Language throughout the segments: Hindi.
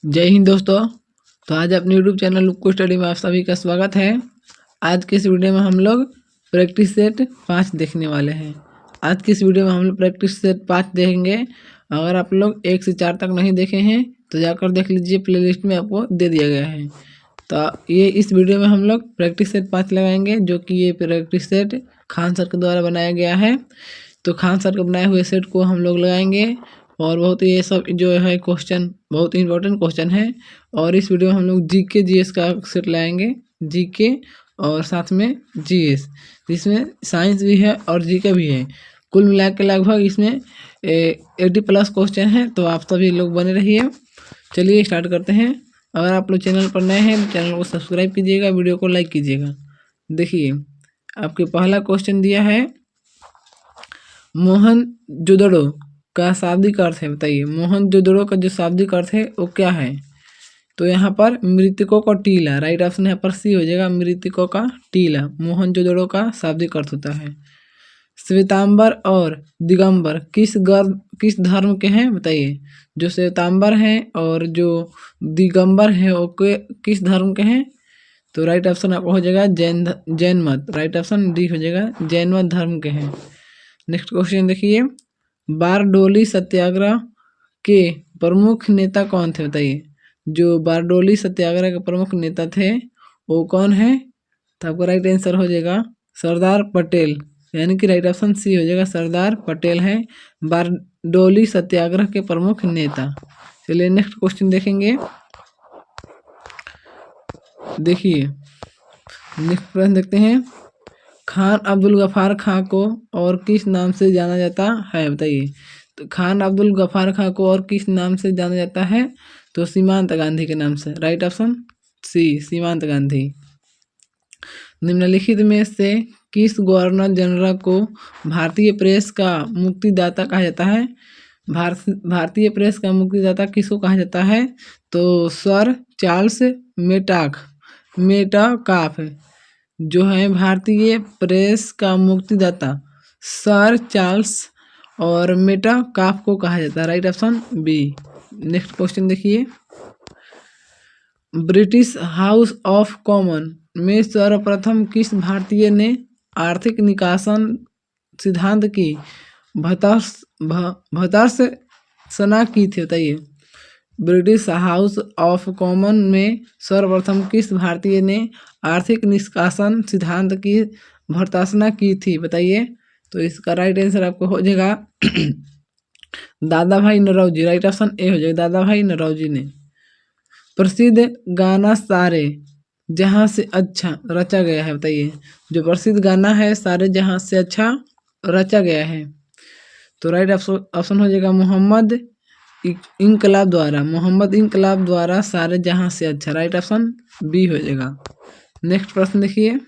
जय हिंद दोस्तों। तो आज अपने यूट्यूब चैनल लुक्को स्टडी में आप सभी का स्वागत है। आज के इस वीडियो में हम लोग प्रैक्टिस सेट 5 देखने वाले हैं। आज की इस वीडियो में हम लोग प्रैक्टिस सेट 5 देखेंगे। अगर आप लोग 1 से 4 तक नहीं देखे हैं तो जाकर देख लीजिए, प्लेलिस्ट में आपको दे दिया गया है। तो ये इस वीडियो में हम लोग प्रैक्टिस सेट 5 लगाएंगे, जो कि ये प्रैक्टिस सेट खान सर के द्वारा बनाया गया है। तो खान सर के बनाए हुए सेट को हम लोग लगाएंगे और बहुत ये सब जो है क्वेश्चन बहुत इंपॉर्टेंट क्वेश्चन है। और इस वीडियो में हम लोग जीके जीएस का सेट लाएंगे, जीके और साथ में जीएस, जिसमें साइंस भी है और जीके भी है। कुल मिला के लगभग इसमें 80+ क्वेश्चन है। तो आप सभी लोग बने रहिए। चलिए स्टार्ट करते हैं। अगर आप लोग चैनल पर नए हैं तो चैनल को सब्सक्राइब कीजिएगा, वीडियो को लाइक कीजिएगा। देखिए, आपके पहला क्वेश्चन दिया है, मोहनजोदड़ो का शाब्दिक अर्थ है। बताइए, मोहनजोदड़ो का जो शाब्दिक अर्थ है वो क्या है। तो यहाँ पर मृतकों का टीला, राइट ऑप्शन यहाँ पर सी हो जाएगा, मृतकों का टीला मोहनजोदड़ो का शाब्दिक अर्थ होता है। श्वेतांबर और दिगंबर किस धर्म के हैं। बताइए, जो श्वेतांबर हैं और जो दिगंबर हैं वो किस धर्म के हैं। तो राइट ऑप्शन आपको हो जाएगा जैन मत, राइट ऑप्शन डी हो जाएगा, जैन मत धर्म के हैं। नेक्स्ट क्वेश्चन देखिए, बारडोली सत्याग्रह के प्रमुख नेता कौन थे। बताइए, जो बारडोली सत्याग्रह के प्रमुख नेता थे वो कौन है। तो आपका राइट आंसर हो जाएगा सरदार पटेल, यानी कि राइट ऑप्शन सी हो जाएगा, सरदार पटेल है बारडोली सत्याग्रह के प्रमुख नेता। चलिए नेक्स्ट क्वेश्चन देखेंगे। देखिए नेक्स्ट प्रश्न देखते हैं, खान अब्दुल गफ्फार खां को और किस नाम से जाना जाता है। बताइए, तो खान अब्दुल गफ्फार खां को और किस नाम से जाना जाता है। तो सीमांत गांधी के नाम से, राइट ऑप्शन सी, सीमांत गांधी। निम्नलिखित में से किस गवर्नर जनरल को भारतीय प्रेस का मुक्तिदाता कहा जाता है। भारतीय प्रेस का मुक्तिदाता किसको कहा जाता है। तो सर चार्ल्स मेटाकाफ जो है भारतीय प्रेस का मुक्तिदाता सर चार्ल्स और मेटाकाफ को कहा जाता है, right option B. Next question देखिए, ब्रिटिश हाउस ऑफ कॉमन में सर्वप्रथम किस भारतीय ने आर्थिक निकासन सिद्धांत की भर्त्सना की थी। बताइए, ब्रिटिश हाउस ऑफ कॉमन में सर्वप्रथम किस भारतीय ने आर्थिक निष्कासन सिद्धांत की भर्त्सना की थी। बताइए, तो इसका राइट आंसर आपको हो जाएगा दादा भाई नौरोजी, राइट ऑप्शन ए हो जाएगा, दादा भाई नौरोजी ने। प्रसिद्ध गाना सारे जहां से अच्छा रचा गया है। बताइए, जो प्रसिद्ध गाना है सारे जहां से अच्छा रचा गया है। तो राइट ऑप्शन हो जाएगा मोहम्मद इनकलाब द्वारा सारे जहां से अच्छा, राइट ऑप्शन बी हो जाएगा। नेक्स्ट प्रश्न देखिए,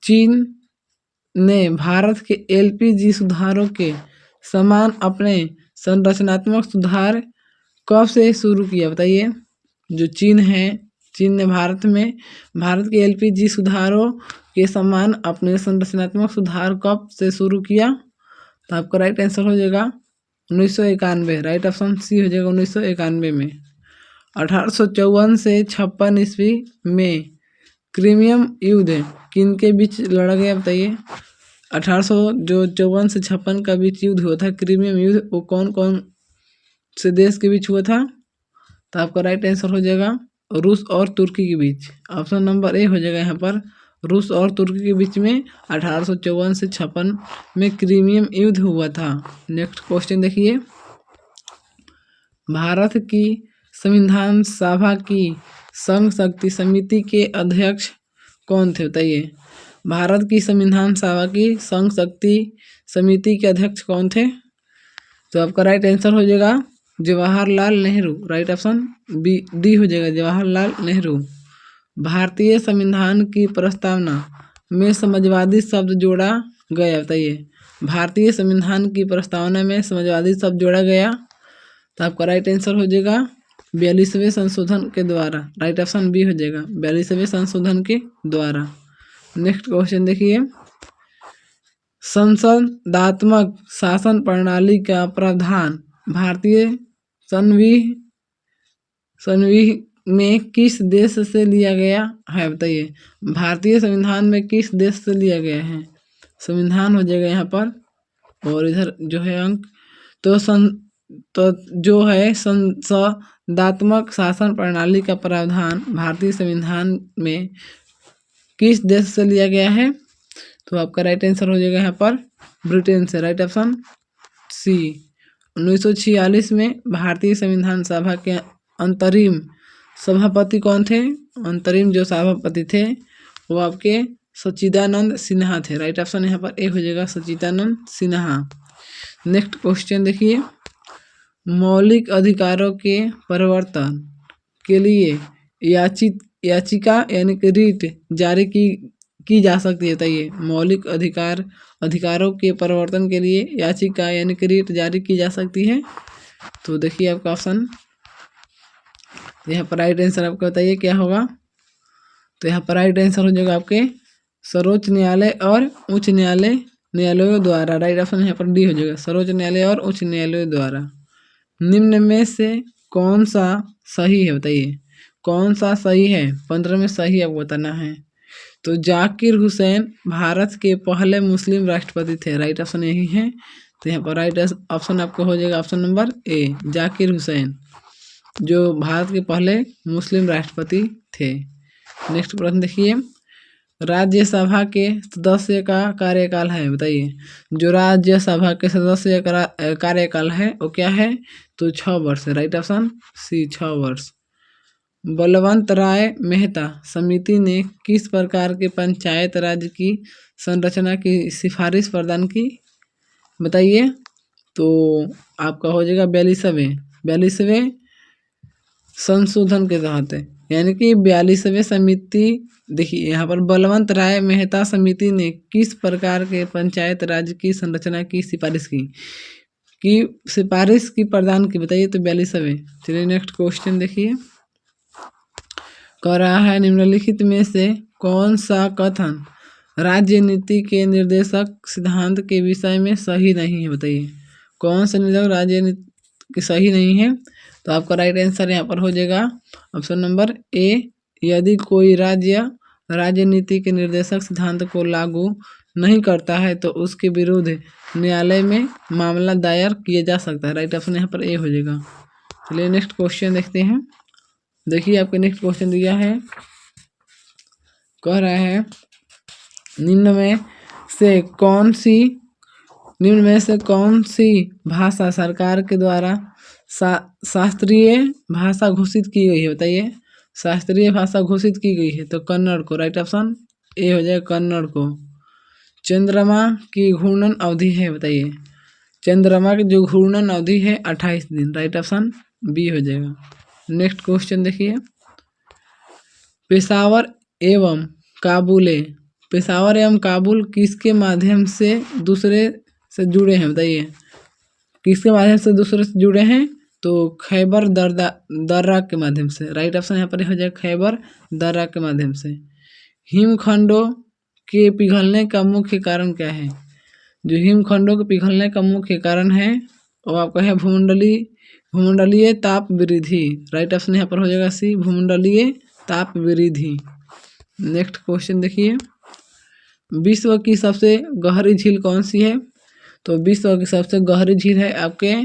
चीन ने भारत के एलपीजी सुधारों के समान अपने संरचनात्मक सुधार कब से शुरू किया। बताइए, जो चीन है, चीन ने भारत के एलपीजी सुधारों के समान अपने संरचनात्मक सुधार कब से शुरू किया। तो आपका राइट आंसर हो जाएगा 1991, राइट ऑप्शन सी हो जाएगा, 1991 में। 1854 से 56 ईस्वी में क्रीमियम युद्ध किन के बीच लड़ा गया। बताइए, 1854 से 56 का बीच युद्ध हुआ था, क्रीमियम युद्ध, वो कौन कौन से देश के बीच हुआ था। तो आपका राइट आंसर हो जाएगा रूस और तुर्की के बीच, ऑप्शन नंबर ए हो जाएगा यहाँ पर, रूस और तुर्की के बीच में 1854 से 56 में क्रीमियम युद्ध हुआ था। नेक्स्ट क्वेश्चन देखिए, भारत की संविधान सभा की संघ शक्ति समिति के अध्यक्ष कौन थे। बताइए, भारत की संविधान सभा की संघ शक्ति समिति के अध्यक्ष कौन थे। तो आपका राइट आंसर हो जाएगा Jawaharlal Nehru, right option B D हो जाएगा, जवाहरलाल नेहरू। भारतीय संविधान की प्रस्तावना में समाजवादी शब्द जोड़ा गया। बताइए, भारतीय संविधान की प्रस्तावना में समाजवादी शब्द जोड़ा गया। तो आपका राइट आंसर हो जाएगा 42वें संशोधन के द्वारा, राइट ऑप्शन बी हो जाएगा, 42वें संशोधन के द्वारा। नेक्स्ट क्वेश्चन देखिए, संसदात्मक शासन प्रणाली का प्रावधान भारतीय संविधान में किस देश से लिया गया है, बताइए। भारतीय संविधान में किस देश से लिया गया है? संविधान हो जाएगा यहाँ पर, और इधर जो है अंक तो जो है संसदात्मक शासन प्रणाली का प्रावधान भारतीय संविधान में किस देश से लिया गया है? तो आपका राइट आंसर हो जाएगा यहाँ पर ब्रिटेन से, राइट ऑप्शन सी। 1946 में भारतीय संविधान सभा के अंतरिम सभापति कौन थे? अंतरिम जो सभापति थे वो आपके सच्चिदानंद सिन्हा थे, राइट ऑप्शन यहाँ पर ए हो जाएगा सच्चिदानंद सिन्हा। नेक्स्ट क्वेश्चन देखिए, मौलिक अधिकारों के परिवर्तन के लिए याचिका यानी कि रीट जारी की जा सकती है, बताइए। मौलिक अधिकारों के परिवर्तन के लिए याचिका यानी कि रीट जारी की जा सकती है। तो देखिए आपका ऑप्शन यहाँ पर राइट आंसर आपका बताइए क्या होगा। तो यहाँ पर राइट आंसर हो जाएगा आपके सर्वोच्च न्यायालय और उच्च न्यायालयों द्वारा, राइट ऑप्शन यहाँ पर डी हो जाएगा, सर्वोच्च न्यायालय और उच्च न्यायालयों द्वारा। निम्न में से कौन सा सही है, बताइए। कौन सा सही है? 15 में सही आपको बताना है। तो जाकिर हुसैन भारत के पहले मुस्लिम राष्ट्रपति थे, राइट ऑप्शन यही है। तो यहाँ पर राइट ऑप्शन आपको हो जाएगा option number A, Zakir Hussain जो भारत के पहले मुस्लिम राष्ट्रपति थे। नेक्स्ट प्रश्न देखिए, राज्यसभा के सदस्य का कार्यकाल है, बताइए। जो राज्यसभा के सदस्य का कार्यकाल है वो क्या है? तो 6 वर्ष है, राइट ऑप्शन सी 6 वर्ष। बलवंत राय मेहता समिति ने किस प्रकार के पंचायत राज की संरचना की सिफारिश प्रदान की, बताइए। तो आपका हो जाएगा 42वें संशोधन के तहत, यानी कि 42वें समिति। देखिए यहाँ पर बलवंत राय मेहता समिति ने किस प्रकार के पंचायत राज की संरचना की सिफारिश की प्रदान की, बताइए। तो 42वें। चलिए नेक्स्ट क्वेश्चन देखिए, कह रहा है निम्नलिखित में से कौन सा कथन राजनीति के निर्देशक सिद्धांत के विषय में सही नहीं है, बताइए। कौन सा निर्देशक राजनीति के सही नहीं है? तो आपका राइट आंसर यहाँ पर हो जाएगा ऑप्शन नंबर ए, यदि कोई राज्य राजनीति के निर्देशक सिद्धांत को लागू नहीं करता है तो उसके विरुद्ध न्यायालय में मामला दायर किया जा सकता है, राइट ऑप्शन यहाँ पर ए हो जाएगा। चलिए नेक्स्ट क्वेश्चन देखते हैं। देखिए आपके नेक्स्ट क्वेश्चन दिया है, कह रहा है निम्न में से कौन सी भाषा सरकार के द्वारा शास्त्रीय भाषा घोषित की गई है, बताइए। शास्त्रीय भाषा घोषित की गई है तो कन्नड़ को, राइट ऑप्शन ए हो जाएगा कन्नड़ को। चंद्रमा की घूर्णन अवधि है, बताइए। चंद्रमा की जो घूर्णन अवधि है 28 दिन, राइट ऑप्शन बी हो जाएगा। नेक्स्ट क्वेश्चन देखिए, पेशावर एवं काबुल किसके माध्यम से दूसरे से जुड़े हैं, बताइए। किसके माध्यम से दूसरे से जुड़े हैं? तो खैबर दर्रा के माध्यम से, राइट ऑप्शन यहाँ पर हो जाएगा खैबर दर्रा के माध्यम से। हिमखंडों के पिघलने का मुख्य कारण क्या है? जो हिमखंडों के पिघलने का मुख्य कारण है वो आपका है भूमंडलीय ताप वृद्धि, राइट ऑप्शन यहाँ पर हो जाएगा सी, भूमंडलीय ताप वृद्धि। नेक्स्ट क्वेश्चन देखिए, विश्व की सबसे गहरी झील कौन सी है? तो विश्व की सबसे गहरी झील है आपके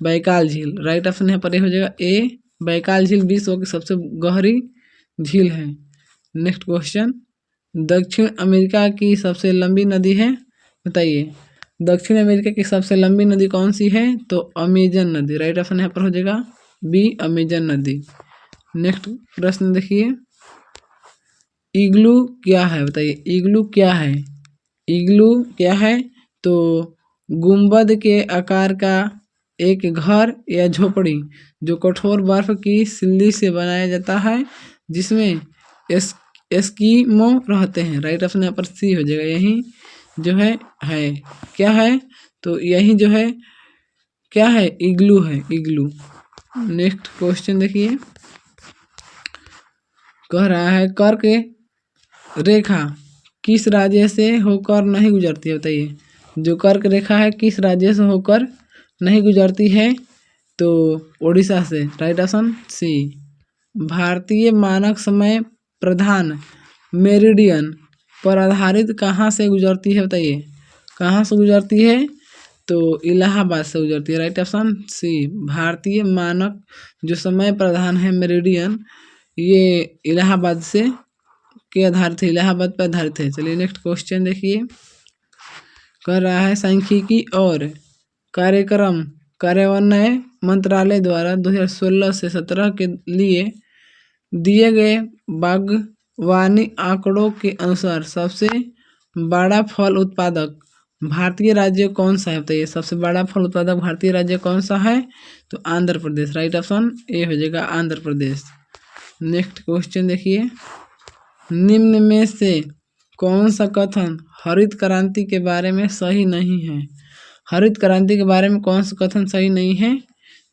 बैकाल झील, राइट ऑप्शन यहाँ पर हो जाएगा ए, बैकाल झील विश्व की सबसे गहरी झील है। नेक्स्ट क्वेश्चन, दक्षिण अमेरिका की सबसे लंबी नदी है, बताइए। दक्षिण अमेरिका की सबसे लंबी नदी कौन सी है? तो अमेजन नदी, राइट ऑप्शन यहाँ पर हो जाएगा बी, अमेजन नदी। नेक्स्ट प्रश्न देखिए, इग्लू क्या है, बताइए। इग्लू क्या है? तो गुंबद के आकार का एक घर या झोपड़ी जो कठोर बर्फ की सिल्ली से बनाया जाता है जिसमें एस्किमो रहते हैं, राइट ऑप्शन यहाँ पर सी हो जाएगा, यही जो है क्या है? तो यही जो है क्या है? इग्लू है, इग्लू। नेक्स्ट क्वेश्चन देखिए, कह रहा है कर्क रेखा किस राज्य से होकर नहीं गुजरती है, बताइए। जो कर्क रेखा है किस राज्य से होकर नहीं गुजरती है? तो उड़ीसा से, राइट ऑप्शन सी। भारतीय मानक समय प्रधान मेरिडियन पर आधारित कहाँ से गुजरती है, बताइए कहाँ से गुजरती है? तो इलाहाबाद से गुजरती है। Right option C. भारतीय मानक जो समय प्रधान है मेरिडियन, ये इलाहाबाद से के आधारित है, इलाहाबाद पर आधारित है। चलिए नेक्स्ट क्वेश्चन देखिए, कर रहा है सांख्यिकी और कार्यक्रम कार्यान्वयन मंत्रालय द्वारा 2016 से 17 के लिए दिए गए बागवानी आंकड़ों के अनुसार सबसे बड़ा फल उत्पादक भारतीय राज्य कौन सा है, बताइए सबसे बड़ा फल उत्पादक भारतीय राज्य कौन सा है? तो Andhra Pradesh. Right option A हो जाएगा आंध्र प्रदेश। नेक्स्ट क्वेश्चन देखिए, निम्न में से कौन सा कथन हरित क्रांति के बारे में सही नहीं है? हरित क्रांति के बारे में कौन सा कथन सही नहीं है?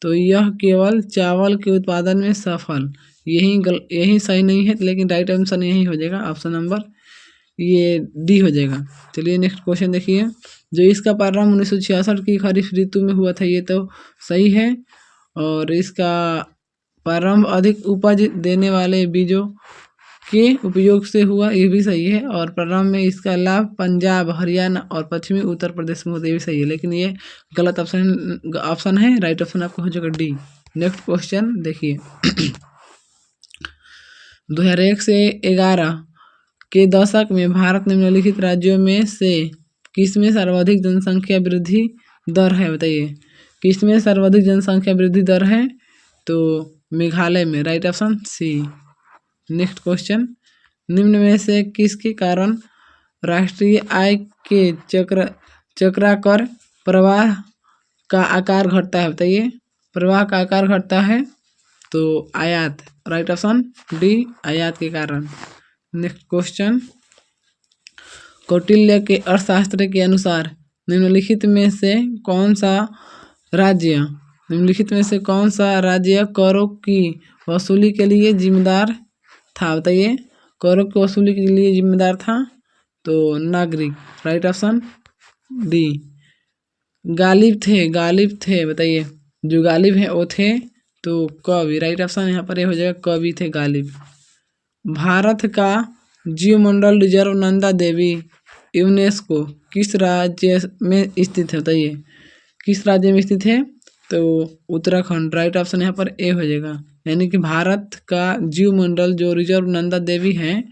तो यह केवल चावल के उत्पादन में सफल, यही सही नहीं है, लेकिन राइट आंसर यही हो जाएगा, ऑप्शन नंबर ये डी हो जाएगा। चलिए नेक्स्ट क्वेश्चन देखिए, जो इसका प्रारंभ 1966 की खरीफ ऋतु में हुआ था, ये तो सही है। और इसका प्रारंभ अधिक उपज देने वाले बीजों के उपयोग से हुआ, ये भी सही है। और प्रारंभ में इसका लाभ पंजाब, हरियाणा और पश्चिमी उत्तर प्रदेश में होता है, ये भी सही है, लेकिन ये गलत ऑप्शन है। राइट ऑप्शन आपका हो जाएगा डी। नेक्स्ट क्वेश्चन देखिए, 2001 से 11 के दशक में भारत निम्नलिखित राज्यों में से किसमें सर्वाधिक जनसंख्या वृद्धि दर है, बताइए किसमें सर्वाधिक जनसंख्या वृद्धि दर है? तो मेघालय में। Right option C. Next question, निम्न में से किसके कारण राष्ट्रीय आय के चक्राकर प्रवाह का आकार घटता है, बताइए प्रवाह का आकार घटता है? तो आयात। राइट ऑप्शन डी, आयात के कारण। नेक्स्ट क्वेश्चन, कौटिल्य के अर्थशास्त्र के अनुसार निम्नलिखित में से कौन सा राज्य करों की वसूली के लिए जिम्मेदार था, बताइए करों की वसूली के लिए जिम्मेदार था? तो नागरिक। Right option D. गालिब थे, बताइए जो गालिब है वो थे तो कवि। राइट ऑप्शन यहाँ पर ये हो जाएगा, कवि थे गालिब। भारत का जीवमंडल रिजर्व नंदा देवी यूनेस्को किस राज्य में स्थित है, बताइए किस राज्य में स्थित है? तो उत्तराखंड। राइट ऑप्शन यहाँ पर ए हो जाएगा, यानी कि भारत का जीवमंडल जो रिजर्व नंदा देवी है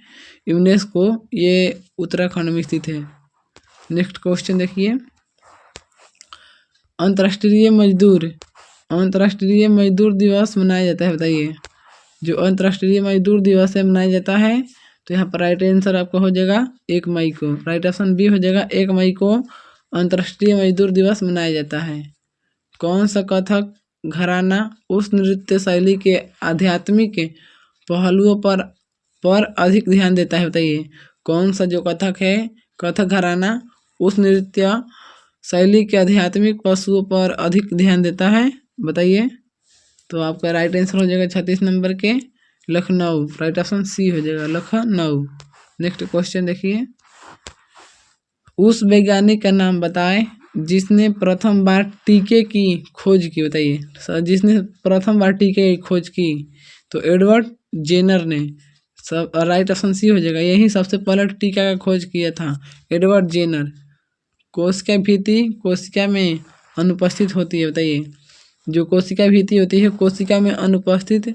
यूनेस्को, ये उत्तराखंड में स्थित है। नेक्स्ट क्वेश्चन देखिए, अंतर्राष्ट्रीय मजदूर दिवस मनाया जाता है, बताइए जो अंतर्राष्ट्रीय मजदूर दिवस है मनाया जाता है? तो यहाँ पर राइट आंसर आपका हो जाएगा 1 मई को। राइट ऑप्शन बी हो जाएगा, 1 मई को अंतर्राष्ट्रीय मजदूर दिवस मनाया जाता है। कौन सा कथक घराना उस नृत्य शैली के आध्यात्मिक पहलुओं पर अधिक ध्यान देता है, बताइए कौन सा जो कथक है, कथक घराना उस नृत्य शैली के आध्यात्मिक पहलुओं पर अधिक ध्यान देता है, बताइए? तो आपका राइट आंसर हो जाएगा 36 नंबर के लखनऊ। राइट ऑप्शन सी हो जाएगा, लखनऊ। नेक्स्ट क्वेश्चन देखिए, उस वैज्ञानिक का नाम बताएं जिसने प्रथम बार टीके की खोज की, बताइए जिसने प्रथम बार टीके की खोज की? तो एडवर्ड जेनर ने। सब राइट ऑप्शन सी हो जाएगा, यही सबसे पहले टीका का खोज किया था एडवर्ड जेनर। कोशिका भित्ति कोशिका में अनुपस्थित होती है, बताइए जो कोशिका भित्ति होती है कोशिका में अनुपस्थित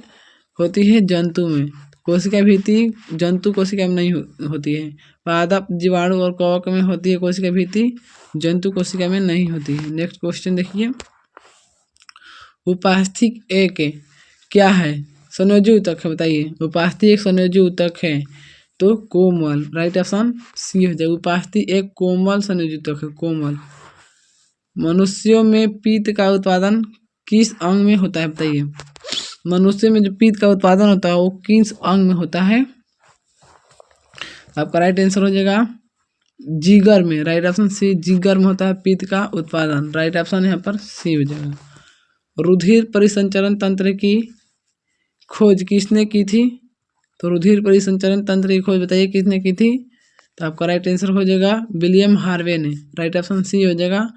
होती है जंतु में। कोशिका भित्ति जंतु कोशिका में नहीं होती है। पादप, जीवाणु और कवक में होती है कोशिका भित्ति, जंतु कोशिका में नहीं होती है। नेक्स्ट क्वेश्चन देखिए, उपास्थि एक क्या है? संयोजी ऊतक है, बताइए उपास्थि एक संयोजी ऊतक है तो कोमल। राइट ऑप्शन सी हो जाएगा, उपास्थि एक कोमल संयोजी ऊतक है, कोमल। मनुष्यों में पित्त का उत्पादन किस अंग में होता है, बताइए मनुष्य में जो पित्त का उत्पादन होता है वो किस अंग में होता है? आपका राइट आंसर हो जाएगा जिगर में। राइट ऑप्शन सी, जिगर में होता है पित्त का उत्पादन। राइट ऑप्शन यहाँ पर सी हो जाएगा। रुधिर परिसंचरण तंत्र की खोज किसने की थी? तो रुधिर परिसंचरण तंत्र की खोज बताइए किसने की थी? तो आपका राइट आंसर हो जाएगा विलियम हार्वे ने। राइट ऑप्शन सी हो जाएगा,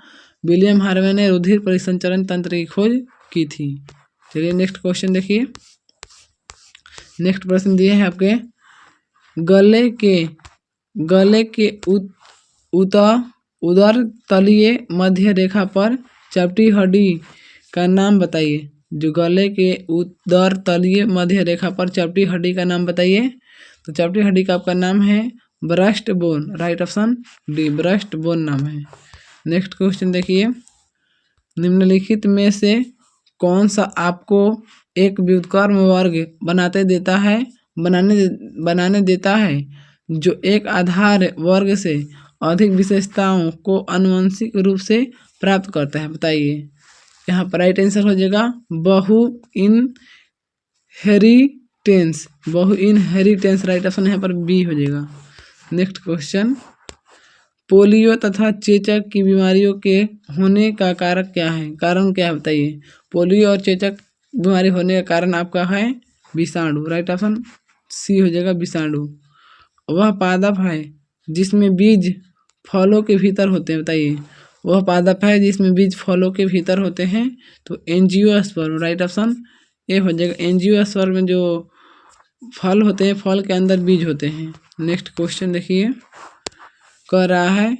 विलियम हार्वे ने रुधिर परिसंचरण तंत्र की खोज की थी। चलिए नेक्स्ट क्वेश्चन देखिए, नेक्स्ट प्रश्न दिए हैं आपके, गले के उदर तलीय मध्य रेखा पर चपटी हड्डी का नाम बताइए। जो गले के उदर तलीय मध्य रेखा पर चपटी हड्डी का नाम बताइए। तो चपटी हड्डी का आपका नाम है breast bone, right option D, breast bone नाम है। नेक्स्ट क्वेश्चन देखिए, निम्नलिखित में से कौन सा आपको एक व्युत्क्रम वर्ग बनाने देता है जो एक आधार वर्ग से अधिक विशेषताओं को आनुवंशिक रूप से प्राप्त करता है, बताइए। यहाँ पर राइट आंसर हो जाएगा बहु इनहेरिटेंस, राइट ऑप्शन यहाँ पर बी हो जाएगा। नेक्स्ट क्वेश्चन, पोलियो तथा चेचक की बीमारियों के होने का कारण क्या है, बताइए। पोलियो और चेचक बीमारी होने का कारण आपका है विषाणु, राइट ऑप्शन सी हो जाएगा विषाणु। वह पादप है जिसमें बीज फलों के भीतर होते हैं, बताइए। वह पादप है जिसमें बीज फलों के भीतर होते हैं, तो एंजियोस्पर्म, राइट ऑप्शन ए हो जाएगा। एंजियोस्पर्म में जो फल होते हैं, फल के अंदर बीज होते हैं। नेक्स्ट क्वेश्चन देखिए, कह रहा है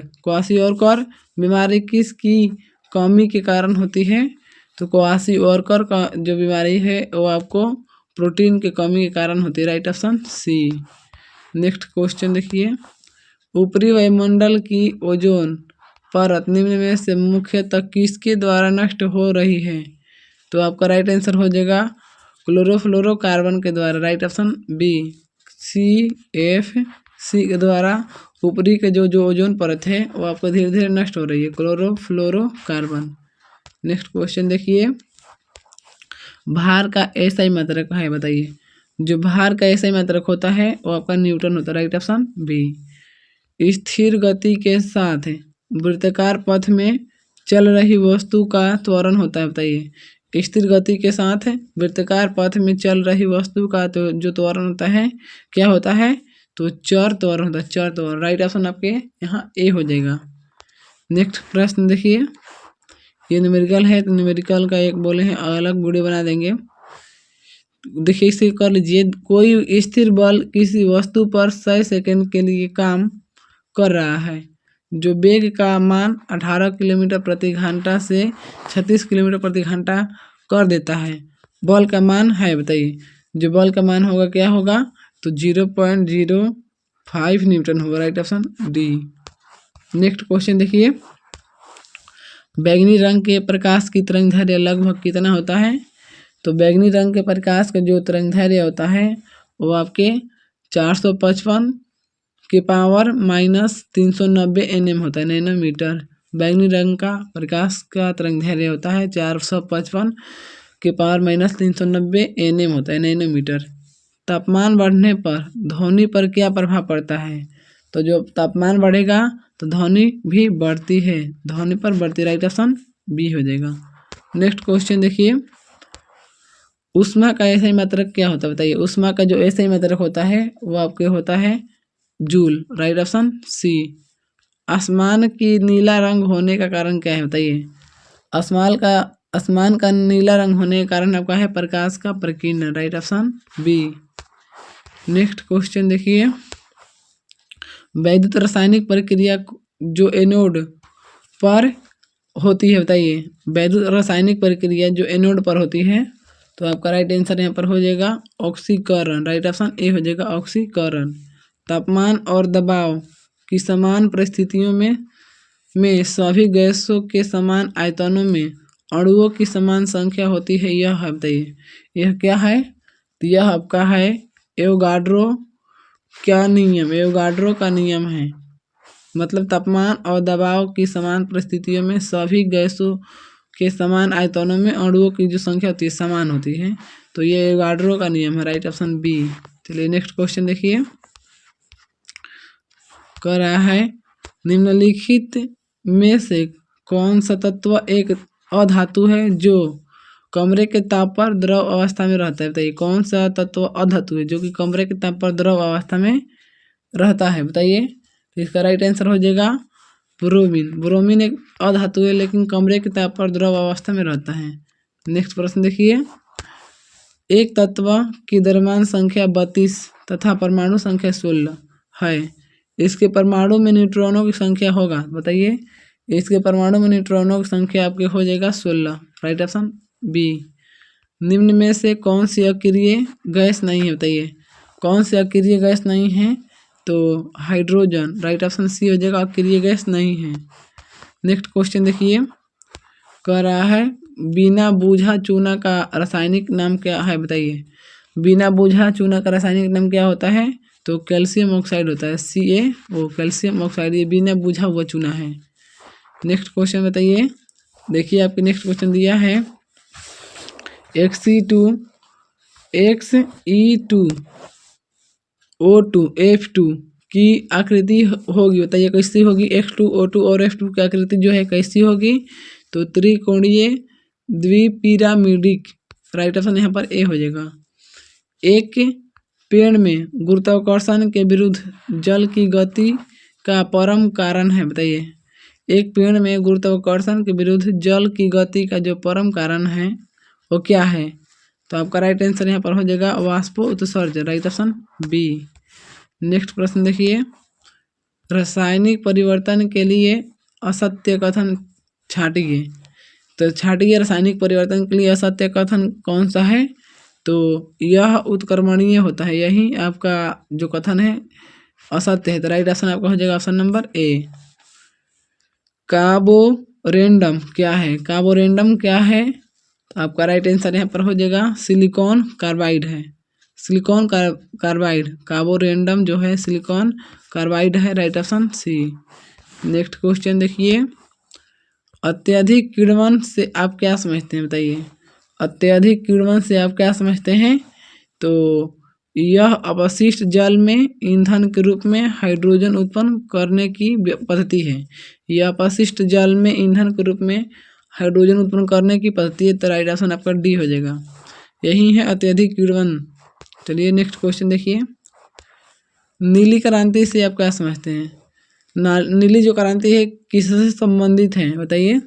क्वाशियोरकर बीमारी किसकी कमी के कारण होती है। तो क्वाशियोरकर का जो बीमारी है वो आपको प्रोटीन की कमी के कारण होती है, right option C. Next question देखिए, ऊपरी वायुमंडल की ओजोन परत निम्न में से मुख्यतः किसके द्वारा नष्ट हो रही है। तो आपका राइट आंसर हो जाएगा क्लोरोफ्लोरोकार्बन के द्वारा, राइट ऑप्शन बी, CFC के द्वारा ऊपरी के जो ओजोन परत है वो आपको धीरे धीरे नष्ट हो रही है, क्लोरोफ्लोरोकार्बन। नेक्स्ट क्वेश्चन देखिए, भार का एसआई मात्रक है, बताइए। जो भार का एसआई मात्रक होता है वो आपका न्यूटन होता है, राइट ऑप्शन बी। स्थिर गति के साथ वृत्ताकार पथ में चल रही वस्तु का त्वरण होता है, बताइए। स्थिर गति के साथ वृत्ताकार पथ में चल रही वस्तु का तो जो त्वरण होता है क्या होता है, तो चर त्वरण होता है, चर त्वरण, राइट ऑप्शन आपके यहाँ ए हो जाएगा। नेक्स्ट प्रश्न देखिए, ये न्यूमेरिकल है तो न्यूमेरिकल का एक बोले हैं अलग वीडियो बना देंगे, देखिए इसे कर लीजिए। कोई स्थिर बल किसी वस्तु पर 100 सेकंड के लिए काम कर रहा है, जो वेग का मान 18 किलोमीटर प्रति घंटा से 36 किलोमीटर प्रति घंटा कर देता है। बल का मान है, बताइए। जो बल का मान होगा क्या होगा, तो 0.05 न्यूटन होगा, right option D. Next question देखिए, बैंगनी रंग के प्रकाश की तरंगदैर्घ्य लगभग कितना होता है। तो बैंगनी रंग के प्रकाश का जो तरंगदैर्घ्य होता है वो आपके 455 के पावर -390 nm होता है, नैनोमीटर। बैंगनी रंग का प्रकाश का तरंगदैर्घ्य होता है 455 के पावर -390 nm होता है, नैनोमीटर। तापमान बढ़ने पर ध्वनि पर क्या प्रभाव पड़ता है। तो जो तापमान बढ़ेगा तो ध्वनि भी बढ़ती है, ध्वनि पर बढ़ती, राइट ऑप्शन बी हो जाएगा। नेक्स्ट क्वेश्चन देखिए, ऊष्मा का एसआई मात्रक क्या होता है, बताइए। ऊष्मा का जो एसआई मात्रक होता है वो आपके होता है जूल, राइट ऑप्शन सी। आसमान की नीला रंग होने का कारण क्या है, बताइए। आसमान का नीला रंग होने का कारण आपका है प्रकाश का प्रकीर्णन, right option B. Next question देखिए, वैद्युत रासायनिक प्रक्रिया जो एनोड पर होती है, बताइए। वैद्युत रासायनिक प्रक्रिया जो एनोड पर होती है, तो आपका राइट आंसर यहाँ पर हो जाएगा ऑक्सीकरण, राइट ऑप्शन ए हो जाएगा ऑक्सीकरण। तापमान और दबाव की समान परिस्थितियों में सभी गैसों के समान आयतनों में अणुओं की समान संख्या होती है, यह है, बताइए। यह क्या है, तो यह आपका है एवोगाड्रो का नियम है। मतलब तापमान और दबाव की समान परिस्थितियों में सभी गैसों के समान आयतनों में अणुओं की जो संख्या होती है समान होती है, तो ये एवोगाड्रो का नियम है, राइट ऑप्शन बी। चलिए नेक्स्ट क्वेश्चन देखिए, कह रहा है निम्नलिखित में से कौन सा तत्व एक अधातु है जो कमरे के ताप पर द्रव अवस्था में रहता है, बताइए। कौन सा तत्व अधातु है जो कि कमरे के ताप पर द्रव अवस्था में रहता है, बताइए। तो इसका राइट आंसर हो जाएगा ब्रोमीन। ब्रोमीन एक अधातु है लेकिन कमरे के ताप पर द्रव अवस्था में रहता है। नेक्स्ट प्रश्न देखिए, एक तत्व की द्रव्यमान संख्या 32 तथा परमाणु संख्या 16 है। इसके परमाणु में न्यूट्रॉनों की संख्या होगा, बताइए। इसके परमाणु में न्यूट्रॉनों की संख्या आपके हो जाएगा 16। Right option B. निम्न में से कौन सी अक्रिय गैस नहीं है, बताइए। कौन सी अक्रिय गैस नहीं है? तो हाइड्रोजन। राइट ऑप्शन सी हो जाएगा, अक्रिय गैस नहीं है। नेक्स्ट क्वेश्चन देखिए, कह रहा है बिना बूझा चूना का रासायनिक नाम क्या है, बताइए। बिना बूझा चूना का रासायनिक नाम क्या होता है? तो कैल्शियम ऑक्साइड होता है, CaO, कैल्शियम ऑक्साइड। ये बिना बूझा हुआ चूना है। नेक्स्ट क्वेश्चन बताइए, देखिए आपके नेक्स्ट क्वेश्चन दिया है Xe2O2F2 की आकृति होगी, बताइए कैसी होगी। X2O2 और F2 की आकृति जो है कैसी होगी? तो त्रिकोणीय द्विपिरामिडिक। राइट ऑप्शन यहाँ पर ए हो जाएगा। एक पेड़ में गुरुत्वाकर्षण के विरुद्ध जल की गति का परम कारण है, बताइए। एक पेड़ में गुरुत्वाकर्षण के विरुद्ध जल की गति का जो परम कारण है वो क्या है? तो आपका राइट आंसर यहाँ पर हो जाएगा वाष्पोत्सर्जन। Right option B. नेक्स्ट प्रश्न देखिए, रासायनिक परिवर्तन के लिए असत्य कथन छांटिए। तो छांटिए रासायनिक परिवर्तन के लिए असत्य कथन कौन सा है? तो यह उत्क्रमणीय होता है, यही आपका जो कथन है असत्य है। तो राइट ऑप्शन आपका हो जाएगा ऑप्शन नंबर ए। कार्बोरेंडम क्या है? कार्बोरेंडम क्या है? तो आपका राइट आंसर यहाँ पर हो जाएगा सिलिकॉन कार्बाइड है। सिलिकॉन कार्बाइड, कार्बोरेंडम जो है सिलिकॉन कार्बाइड है। Right option C. Next question देखिए, अत्यधिक किण्वन से आप क्या समझते हैं, बताइए। अत्यधिक किण्वन से आप क्या समझते हैं? तो यह अपशिष्ट जल में ईंधन के रूप में हाइड्रोजन उत्पन्न करने की पद्धति है। यह अपशिष्ट जल में ईंधन के रूप में हाइड्रोजन उत्पन्न करने की पद्धति है। तो राइट ऑप्शन आपका डी हो जाएगा, यही है अत्यधिक किण्वन। चलिए नेक्स्ट क्वेश्चन देखिए, नीली क्रांति से आप क्या समझते हैं? नीली जो क्रांति है किससे संबंधित है, बताइए।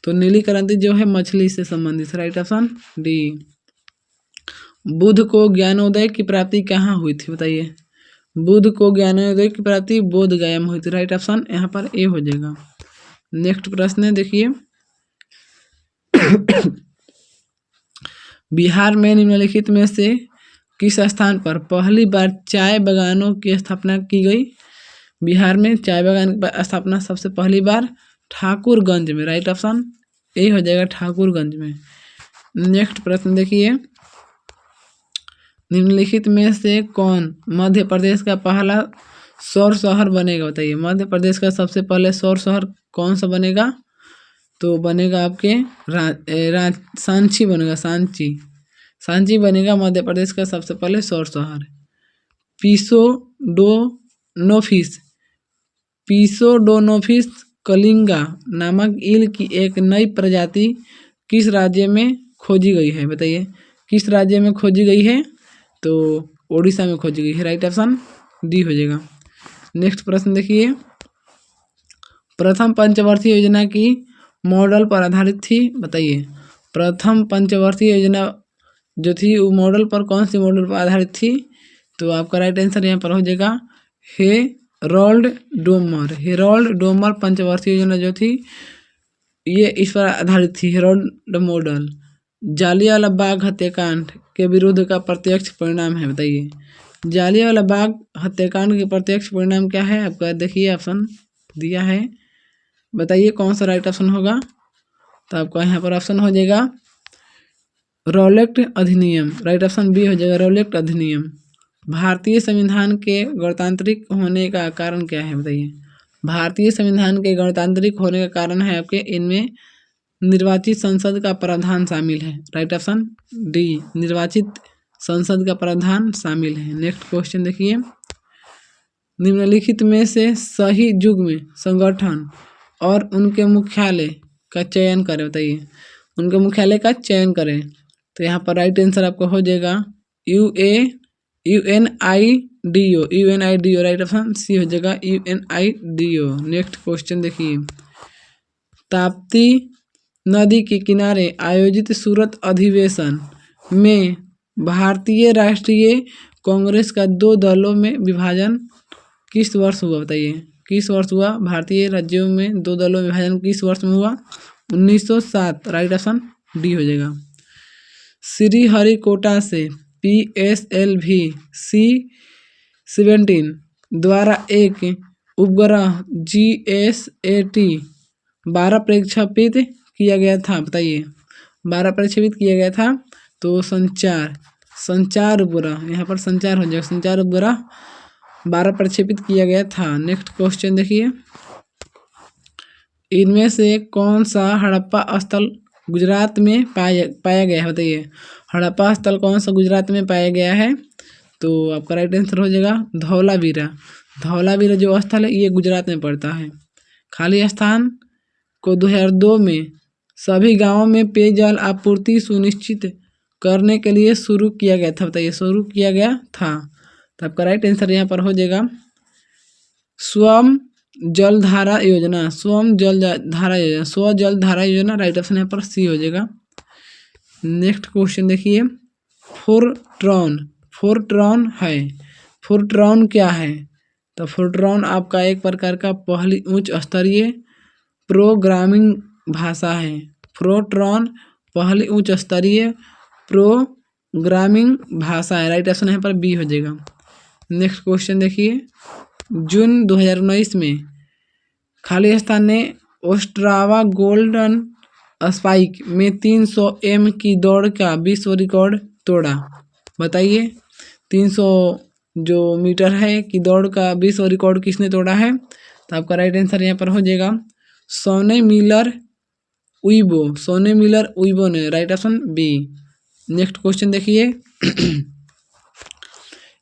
तो नीली क्रांति जो है मछली से संबंधित। Right option D. बुद्ध को ज्ञानोदय की प्राप्ति कहाँ हुई थी, बताइए। बुद्ध को ज्ञानोदय की प्राप्ति बोध गया में हुई थी। राइट ऑप्शन यहाँ पर ए हो जाएगा। नेक्स्ट प्रश्न देखिए, बिहार में निम्नलिखित में से किस स्थान पर पहली बार चाय बागानों की स्थापना की गई? बिहार में चाय बागान की स्थापना सबसे पहली बार ठाकुरगंज में। राइट ऑप्शन ए हो जाएगा, ठाकुरगंज में। नेक्स्ट प्रश्न देखिए, निम्नलिखित में से कौन मध्य प्रदेश का पहला सौर शहर बनेगा, बताइए। मध्य प्रदेश का सबसे पहले सौर शहर कौन सा बनेगा? तो बनेगा आपके सांची बनेगा, सांची बनेगा मध्य प्रदेश का सबसे पहले सौर शहर। पीसोडोनोफिस कलिंगा नामक ईल की एक नई प्रजाति किस राज्य में खोजी गई है, बताइए। किस राज्य में खोजी गई है? तो ओडिशा में खोजी गई है। राइट ऑप्शन डी हो जाएगा। नेक्स्ट प्रश्न देखिए, प्रथम पंचवर्षीय योजना की मॉडल पर आधारित थी, बताइए। प्रथम पंचवर्षीय योजना जो थी वो मॉडल पर कौन सी मॉडल पर आधारित थी? तो आपका राइट आंसर यहाँ पर हो जाएगा हेरोल्ड डोमर पंचवर्षीय योजना जो थी ये इस पर आधारित थी, हेरोल्ड मॉडल। जालियांवाला बाग हत्याकांड के विरुद्ध का प्रत्यक्ष परिणाम है, बताइए। जालियांवाला बाग हत्याकांड के प्रत्यक्ष परिणाम क्या है आपका? देखिए ऑप्शन दिया है, बताइए कौन सा राइट ऑप्शन होगा। तो आपका यहाँ पर ऑप्शन हो जाएगा रॉलेट अधिनियम। राइट ऑप्शन बी हो जाएगा, रॉलेट अधिनियम। भारतीय संविधान के गणतांत्रिक होने का कारण क्या है, बताइए। भारतीय संविधान के गणतांत्रिक होने का कारण है आपके इनमें निर्वाचित संसद का प्रावधान शामिल है। राइट ऑप्शन डी, निर्वाचित संसद का प्रावधान शामिल है। नेक्स्ट क्वेश्चन देखिए, निम्नलिखित में से सही युग्म संगठन और उनके मुख्यालय का चयन करें, बताइए। उनके मुख्यालय का चयन करें। तो यहाँ पर राइट आंसर आपको हो जाएगा UNIDO। राइट ऑप्शन सी हो जाएगा, UNIDO। नेक्स्ट क्वेश्चन देखिए, ताप्ती नदी के किनारे आयोजित सूरत अधिवेशन में भारतीय राष्ट्रीय कांग्रेस का 2 दलों में विभाजन किस वर्ष हुआ? बताइए किस वर्ष हुआ? भारतीय राज्यों में 2 दलों में विभाजन किस वर्ष में हुआ? 1907। राइट ऑप्शन डी हो जाएगा। श्रीहरिकोटा से PSLV C-17 द्वारा एक उपग्रह GSAT 12 प्रक्षेपित किया गया था। बताइए 12 प्रक्षेपित किया गया था। तो संचार उपग्रह, यहाँ पर संचार हो जाएगा, संचार उपग्रह 12 प्रक्षेपित किया गया था। नेक्स्ट क्वेश्चन देखिए, इनमें से कौन सा हड़प्पा स्थल गुजरात में पाया गया है? बताइए हड़प्पा स्थल कौन सा गुजरात में पाया गया है? तो आपका राइट आंसर हो जाएगा धौलावीरा। धौलावीरा जो स्थल है ये गुजरात में पड़ता है। खाली स्थान को 2002 में सभी गांवों में पेयजल आपूर्ति सुनिश्चित करने के लिए शुरू किया गया था। बताइए शुरू किया गया था। तो आपका राइट आंसर यहाँ पर हो जाएगा स्वम जलधारा योजना। स्वम जलधारा योजना, स्व जलधारा योजना। राइट ऑप्शन यहाँ पर सी हो जाएगा। नेक्स्ट क्वेश्चन देखिए, फोरट्रॉन है। फोरट्रॉन क्या है? तो फोरट्रॉन आपका एक प्रकार का पहली उच्च स्तरीय प्रोग्रामिंग भाषा है। फोरट्रॉन पहली उच्च स्तरीय प्रोग्रामिंग भाषा है। राइट ऑप्शन यहाँ पर बी हो जाएगा। नेक्स्ट क्वेश्चन देखिए, जून 2019 में खाली स्थान ने ओस्ट्रावा गोल्डन स्पाइक में 300 m की दौड़ का विश्व रिकॉर्ड तोड़ा। बताइए 300 जो मीटर है कि दौड़ का विश्व रिकॉर्ड किसने तोड़ा है? तो आपका राइट आंसर यहाँ पर हो जाएगा सोने मिलर उइबो ने। Right option B. Next question देखिए,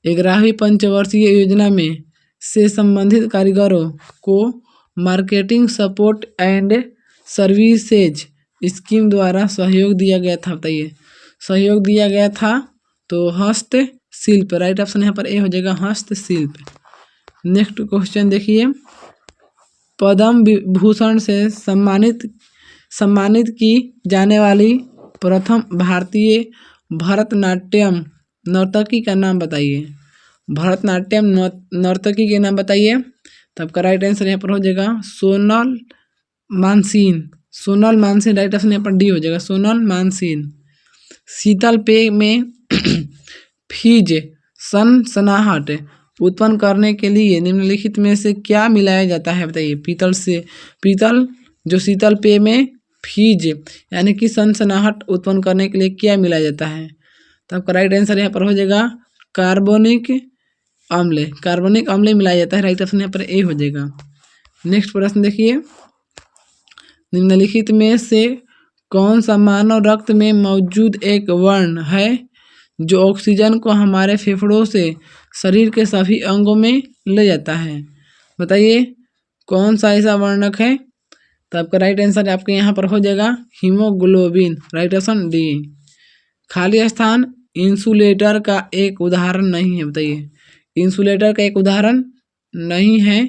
11वीं पंचवर्षीय योजना में से संबंधित कारीगरों को marketing support and services scheme द्वारा सहयोग दिया गया था। बताइए सहयोग दिया गया था तो हस्तशिल्प। राइट ऑप्शन यहाँ पर ए हो जाएगा हस्तशिल्प। नेक्स्ट क्वेश्चन देखिए, पद्म विभूषण से सम्मानित की जाने वाली प्रथम भारतीय भरतनाट्यम नर्तकी का नाम बताइए। भरतनाट्यम नर्तकी के नाम बताइए। तो आपका राइट आंसर यहाँ पर हो जाएगा सोनल मानसिंह। राइट ऑप्शन यहाँ पर डी हो जाएगा सोनल मानसिंह। शीतल पेय में फीज सनसनाहट उत्पन्न करने के लिए निम्नलिखित में से क्या मिलाया जाता है? बताइए पीतल जो शीतल पेय में फीज यानी कि सनसनाहट उत्पन्न करने के लिए क्या मिलाया जाता है? तो आपका राइट आंसर यहाँ पर हो जाएगा कार्बनिक अम्ल मिलाया जाता है। राइट ऑप्शन यहाँ पर ए हो जाएगा। नेक्स्ट प्रश्न देखिए, निम्नलिखित में से कौन सा मानव रक्त में मौजूद एक वर्ण है जो ऑक्सीजन को हमारे फेफड़ों से शरीर के सभी अंगों में ले जाता है? बताइए कौन सा ऐसा वर्णक है? तो आपका राइट आंसर आपके यहाँ पर हो जाएगा हीमोग्लोबिन। Right option D. खाली स्थान इंसुलेटर का एक उदाहरण नहीं है। बताइए इंसुलेटर का एक उदाहरण नहीं है।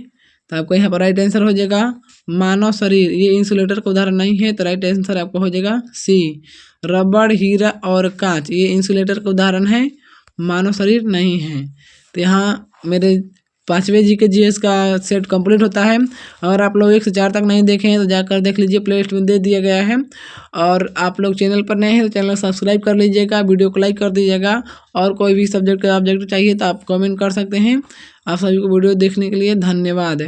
तो आपको यहाँ पर राइट आंसर हो जाएगा मानव शरीर। ये इंसुलेटर का उदाहरण नहीं है तो राइट आंसर आपको हो जाएगा सी। रबड़, हीरा और कांच ये इंसुलेटर का उदाहरण है, मानव शरीर नहीं है। तो यहाँ मेरे 5वें GK GS का सेट कंप्लीट होता है। और आप लोग 1 से 4 तक नहीं देखे हैं तो जाकर देख लीजिए, प्ले लिस्ट में दे दिया गया है। और आप लोग चैनल पर नए हैं तो चैनल सब्सक्राइब कर लीजिएगा, वीडियो को लाइक कर दीजिएगा। और कोई भी सब्जेक्ट का ऑब्जेक्ट चाहिए तो आप कमेंट कर सकते हैं। आप सभी को वीडियो देखने के लिए धन्यवाद।